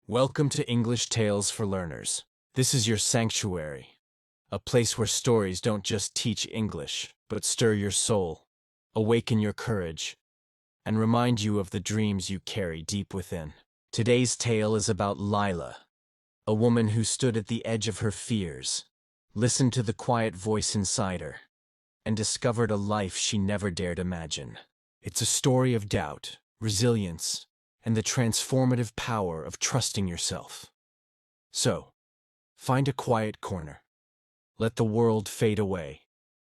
Welcome to English Tales for Learners. This is your sanctuary, a place where stories don't just teach English, but stir your soul, awaken your courage, and remind you of the dreams you carry deep within. Today's tale is about Lila, a woman who stood at the edge of her fears, listened to the quiet voice inside her, and discovered a life she never dared imagine. It's a story of doubt, resilience, and the transformative power of trusting yourself. So, find a quiet corner, let the world fade away,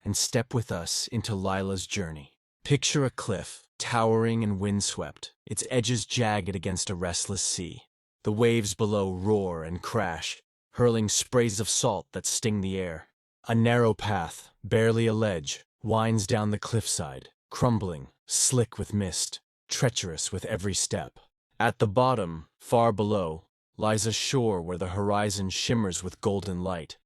and step with us into Lila's journey. Picture a cliff, towering and windswept, its edges jagged against a restless sea. The waves below roar and crash, hurling sprays of salt that sting the air. A narrow path, barely a ledge, winds down the cliffside, crumbling, slick with mist, treacherous with every step. At the bottom, far below, lies a shore where the horizon shimmers with golden light,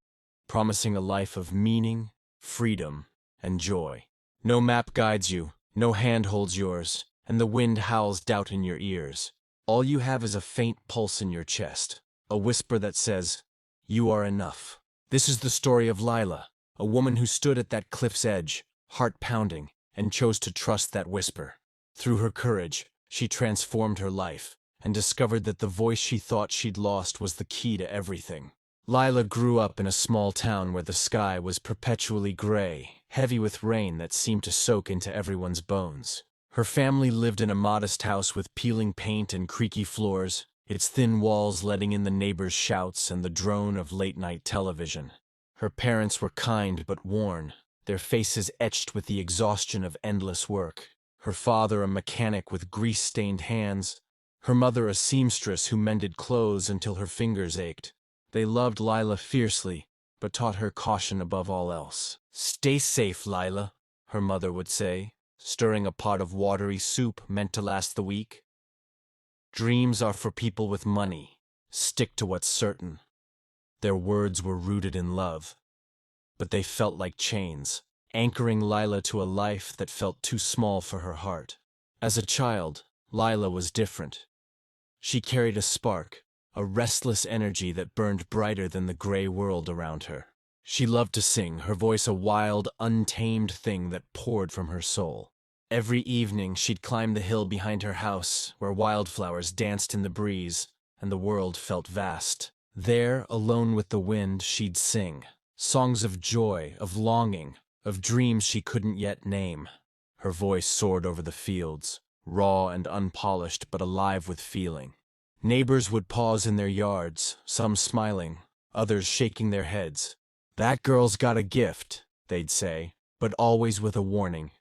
promising a life of meaning, freedom, and joy. No map guides you, no hand holds yours, and the wind howls doubt in your ears. All you have is a faint pulse in your chest, a whisper that says, "You are enough." This is the story of Lila, a woman who stood at that cliff's edge, heart pounding, and chose to trust that whisper. Through her courage, she transformed her life, and discovered that the voice she thought she'd lost was the key to everything. Lila grew up in a small town where the sky was perpetually gray, heavy with rain that seemed to soak into everyone's bones. Her family lived in a modest house with peeling paint and creaky floors, its thin walls letting in the neighbors' shouts and the drone of late-night television. Her parents were kind but worn, their faces etched with the exhaustion of endless work. Her father a mechanic with grease-stained hands, her mother a seamstress who mended clothes until her fingers ached. They loved Lila fiercely, but taught her caution above all else. "Stay safe, Lila," her mother would say, stirring a pot of watery soup meant to last the week. "Dreams are for people with money. Stick to what's certain." Their words were rooted in love, but they felt like chains, anchoring Lila to a life that felt too small for her heart. As a child, Lila was different. She carried a spark, a restless energy that burned brighter than the gray world around her. She loved to sing, her voice a wild, untamed thing that poured from her soul. Every evening she'd climb the hill behind her house, where wildflowers danced in the breeze, and the world felt vast. There, alone with the wind, she'd sing, songs of joy, of longing, of dreams she couldn't yet name. Her voice soared over the fields, raw and unpolished but alive with feeling. Neighbors would pause in their yards, some smiling, others shaking their heads. "That girl's got a gift," they'd say, but always with a warning.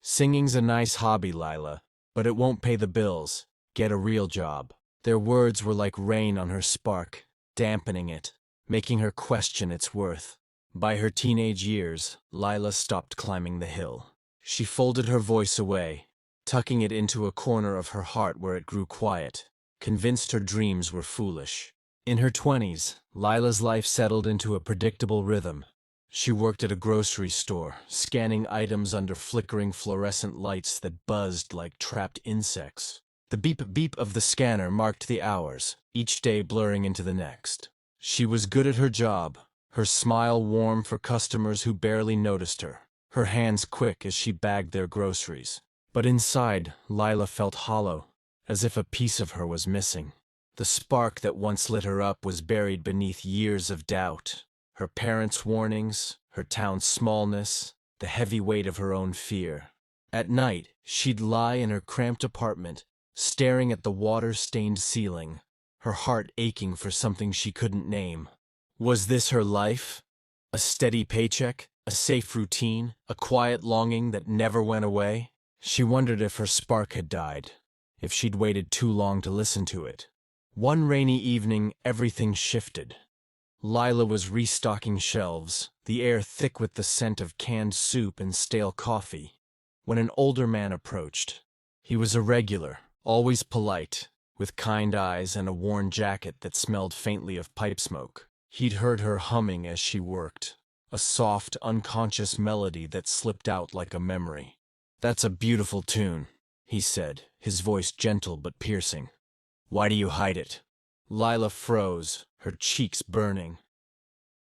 "Singing's a nice hobby, Lila, but it won't pay the bills. Get a real job." Their words were like rain on her spark, dampening it, making her question its worth. By her teenage years, Lila stopped climbing the hill. She folded her voice away, tucking it into a corner of her heart where it grew quiet, convinced her dreams were foolish. In her 20s, Lila's life settled into a predictable rhythm. She worked at a grocery store, scanning items under flickering fluorescent lights that buzzed like trapped insects. The beep-beep of the scanner marked the hours, each day blurring into the next. She was good at her job, her smile warm for customers who barely noticed her, her hands quick as she bagged their groceries. But inside, Lila felt hollow, as if a piece of her was missing. The spark that once lit her up was buried beneath years of doubt. Her parents' warnings, her town's smallness, the heavy weight of her own fear. At night, she'd lie in her cramped apartment, staring at the water-stained ceiling, her heart aching for something she couldn't name. Was this her life? A steady paycheck, a safe routine, a quiet longing that never went away? She wondered if her spark had died, if she'd waited too long to listen to it. One rainy evening, everything shifted. Lila was restocking shelves, the air thick with the scent of canned soup and stale coffee, when an older man approached. He was a regular, always polite, with kind eyes and a worn jacket that smelled faintly of pipe smoke. He'd heard her humming as she worked, a soft, unconscious melody that slipped out like a memory. "That's a beautiful tune," he said, his voice gentle but piercing. "Why do you hide it?" Lila froze, her cheeks burning.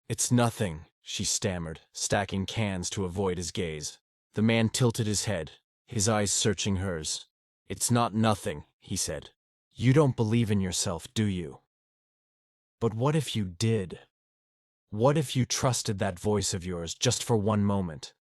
"It's nothing," she stammered, stacking cans to avoid his gaze. The man tilted his head, his eyes searching hers. "It's not nothing," he said. "You don't believe in yourself, do you? But what if you did? What if you trusted that voice of yours just for one moment?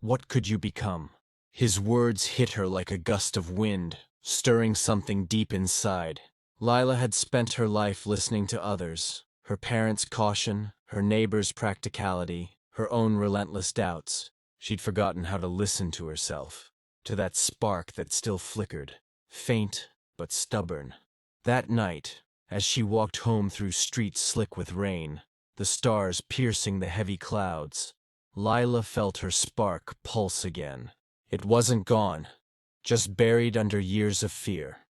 What could you become?" His words hit her like a gust of wind, stirring something deep inside. Lila had spent her life listening to others, her parents' caution, her neighbors' practicality, her own relentless doubts. She'd forgotten how to listen to herself, to that spark that still flickered, faint but stubborn. That night, as she walked home through streets slick with rain, the stars piercing the heavy clouds, Lila felt her spark pulse again. It wasn't gone, just buried under years of fear.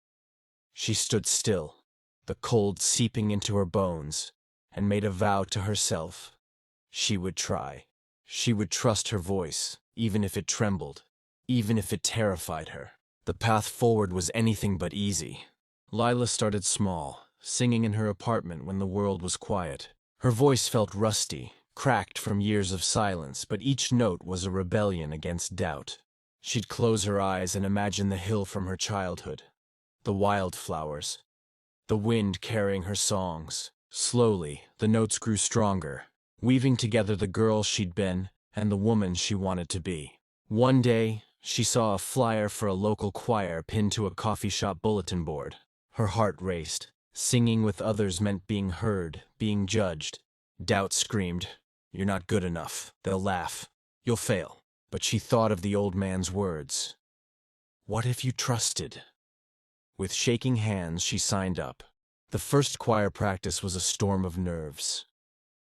She stood still, the cold seeping into her bones, and made a vow to herself. She would try. She would trust her voice, even if it trembled, even if it terrified her. The path forward was anything but easy. Lila started small, singing in her apartment when the world was quiet. Her voice felt rusty, cracked from years of silence, but each note was a rebellion against doubt. She'd close her eyes and imagine the hill from her childhood, the wildflowers, the wind carrying her songs. Slowly, the notes grew stronger, weaving together the girl she'd been and the woman she wanted to be. One day, she saw a flyer for a local choir pinned to a coffee shop bulletin board. Her heart raced. Singing with others meant being heard, being judged. Doubt screamed, "You're not good enough. They'll laugh. You'll fail." But she thought of the old man's words. What if you trusted? With shaking hands, she signed up. The first choir practice was a storm of nerves.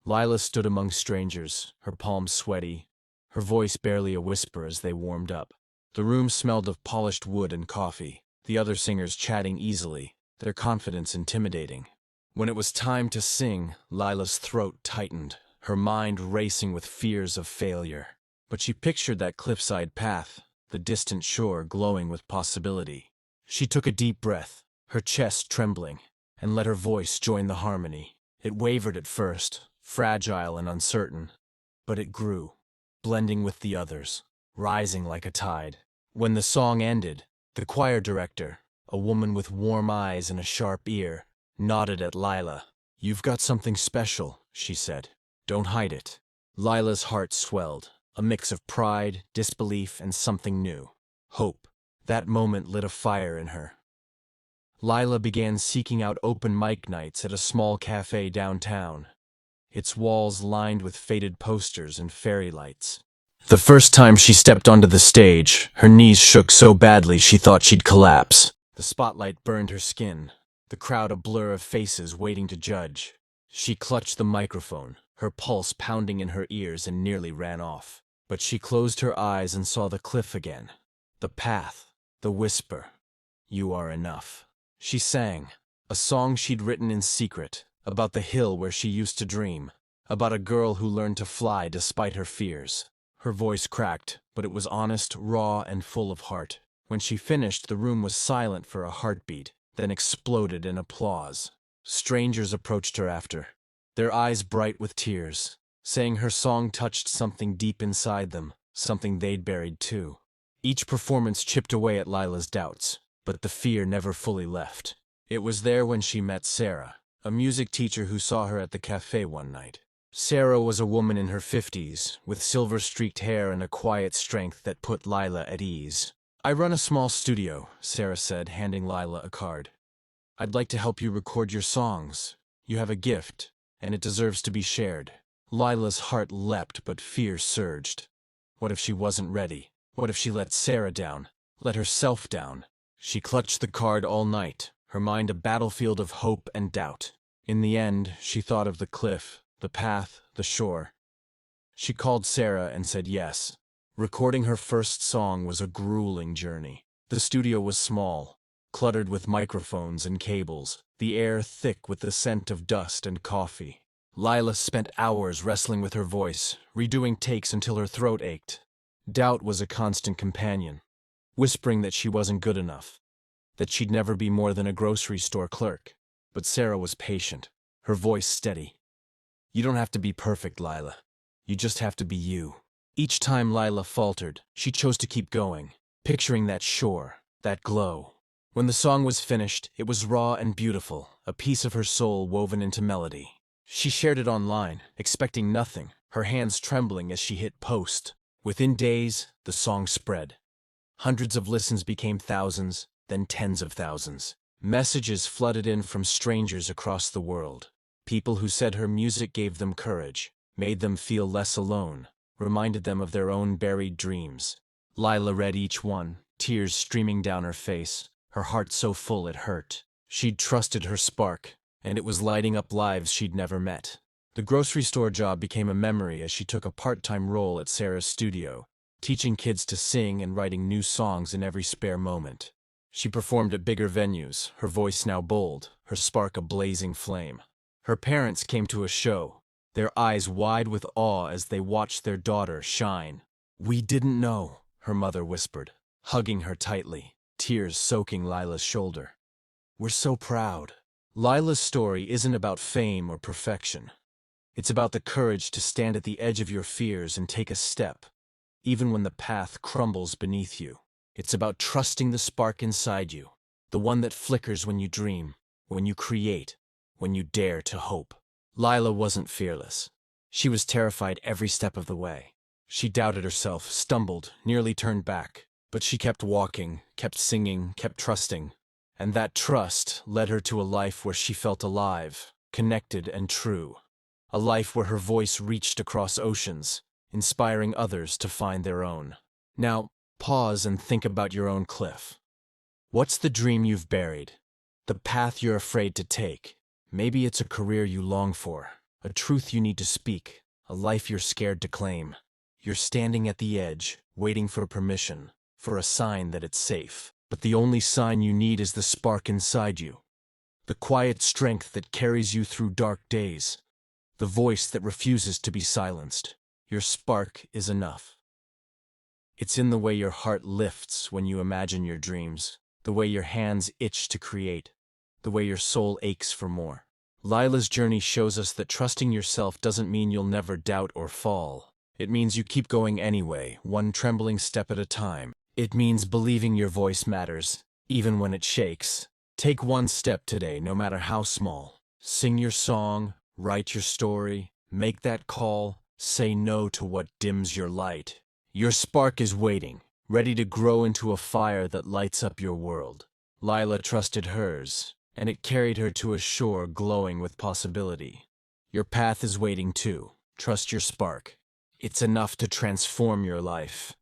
Lila stood among strangers, her palms sweaty, her voice barely a whisper as they warmed up. The room smelled of polished wood and coffee, the other singers chatting easily, their confidence intimidating. When it was time to sing, Lila's throat tightened, her mind racing with fears of failure. But she pictured that cliffside path, the distant shore glowing with possibility. She took a deep breath, her chest trembling, and let her voice join the harmony. It wavered at first, fragile and uncertain, but it grew, blending with the others, rising like a tide. When the song ended, the choir director, a woman with warm eyes and a sharp ear, nodded at Lila. "You've got something special," she said. "Don't hide it." Lila's heart swelled, a mix of pride, disbelief, and something new. Hope. That moment lit a fire in her. Lila began seeking out open mic nights at a small cafe downtown, its walls lined with faded posters and fairy lights. The first time she stepped onto the stage, her knees shook so badly she thought she'd collapse. The spotlight burned her skin, the crowd a blur of faces waiting to judge. She clutched the microphone, her pulse pounding in her ears, and nearly ran off. But she closed her eyes and saw the cliff again, the path, the whisper. "You are enough." She sang, a song she'd written in secret, about the hill where she used to dream, about a girl who learned to fly despite her fears. Her voice cracked, but it was honest, raw, and full of heart. When she finished, the room was silent for a heartbeat, then exploded in applause. Strangers approached her after, their eyes bright with tears, saying her song touched something deep inside them, something they'd buried too. Each performance chipped away at Lila's doubts, but the fear never fully left. It was there when she met Sarah, a music teacher who saw her at the cafe one night. Sarah was a woman in her 50s, with silver-streaked hair and a quiet strength that put Lila at ease. "I run a small studio," Sarah said, handing Lila a card. "I'd like to help you record your songs. You have a gift, and it deserves to be shared." Lila's heart leapt, but fear surged. What if she wasn't ready? What if she let Sarah down, let herself down? She clutched the card all night, her mind a battlefield of hope and doubt. In the end, she thought of the cliff, the path, the shore. She called Sarah and said yes. Recording her first song was a grueling journey. The studio was small, cluttered with microphones and cables, the air thick with the scent of dust and coffee. Lila spent hours wrestling with her voice, redoing takes until her throat ached. Doubt was a constant companion, whispering that she wasn't good enough, that she'd never be more than a grocery store clerk. But Sarah was patient, her voice steady. You don't have to be perfect, Lila. You just have to be you. Each time Lila faltered, she chose to keep going, picturing that shore, that glow. When the song was finished, it was raw and beautiful, a piece of her soul woven into melody. She shared it online, expecting nothing, her hands trembling as she hit post. Within days, the song spread. Hundreds of listens became thousands, then tens of thousands. Messages flooded in from strangers across the world. People who said her music gave them courage, made them feel less alone, reminded them of their own buried dreams. Lila read each one, tears streaming down her face, her heart so full it hurt. She'd trusted her spark, and it was lighting up lives she'd never met. The grocery store job became a memory as she took a part-time role at Sarah's studio, teaching kids to sing and writing new songs in every spare moment. She performed at bigger venues, her voice now bold, her spark a blazing flame. Her parents came to a show, their eyes wide with awe as they watched their daughter shine. "We didn't know," her mother whispered, hugging her tightly, tears soaking Lila's shoulder. "We're so proud." Lila's story isn't about fame or perfection. It's about the courage to stand at the edge of your fears and take a step, even when the path crumbles beneath you. It's about trusting the spark inside you, the one that flickers when you dream, when you create, when you dare to hope. Lila wasn't fearless. She was terrified every step of the way. She doubted herself, stumbled, nearly turned back. But she kept walking, kept singing, kept trusting. And that trust led her to a life where she felt alive, connected and true. A life where her voice reached across oceans, inspiring others to find their own. Now, pause and think about your own cliff. What's the dream you've buried? The path you're afraid to take? Maybe it's a career you long for, a truth you need to speak, a life you're scared to claim. You're standing at the edge, waiting for permission, for a sign that it's safe. But the only sign you need is the spark inside you. The quiet strength that carries you through dark days. The voice that refuses to be silenced. Your spark is enough. It's in the way your heart lifts when you imagine your dreams, the way your hands itch to create, the way your soul aches for more. Lila's journey shows us that trusting yourself doesn't mean you'll never doubt or fall. It means you keep going anyway, one trembling step at a time. It means believing your voice matters, even when it shakes. Take one step today, no matter how small. Sing your song, write your story, make that call, say no to what dims your light. Your spark is waiting, ready to grow into a fire that lights up your world. Lila trusted hers, and it carried her to a shore glowing with possibility. Your path is waiting too. Trust your spark. It's enough to transform your life.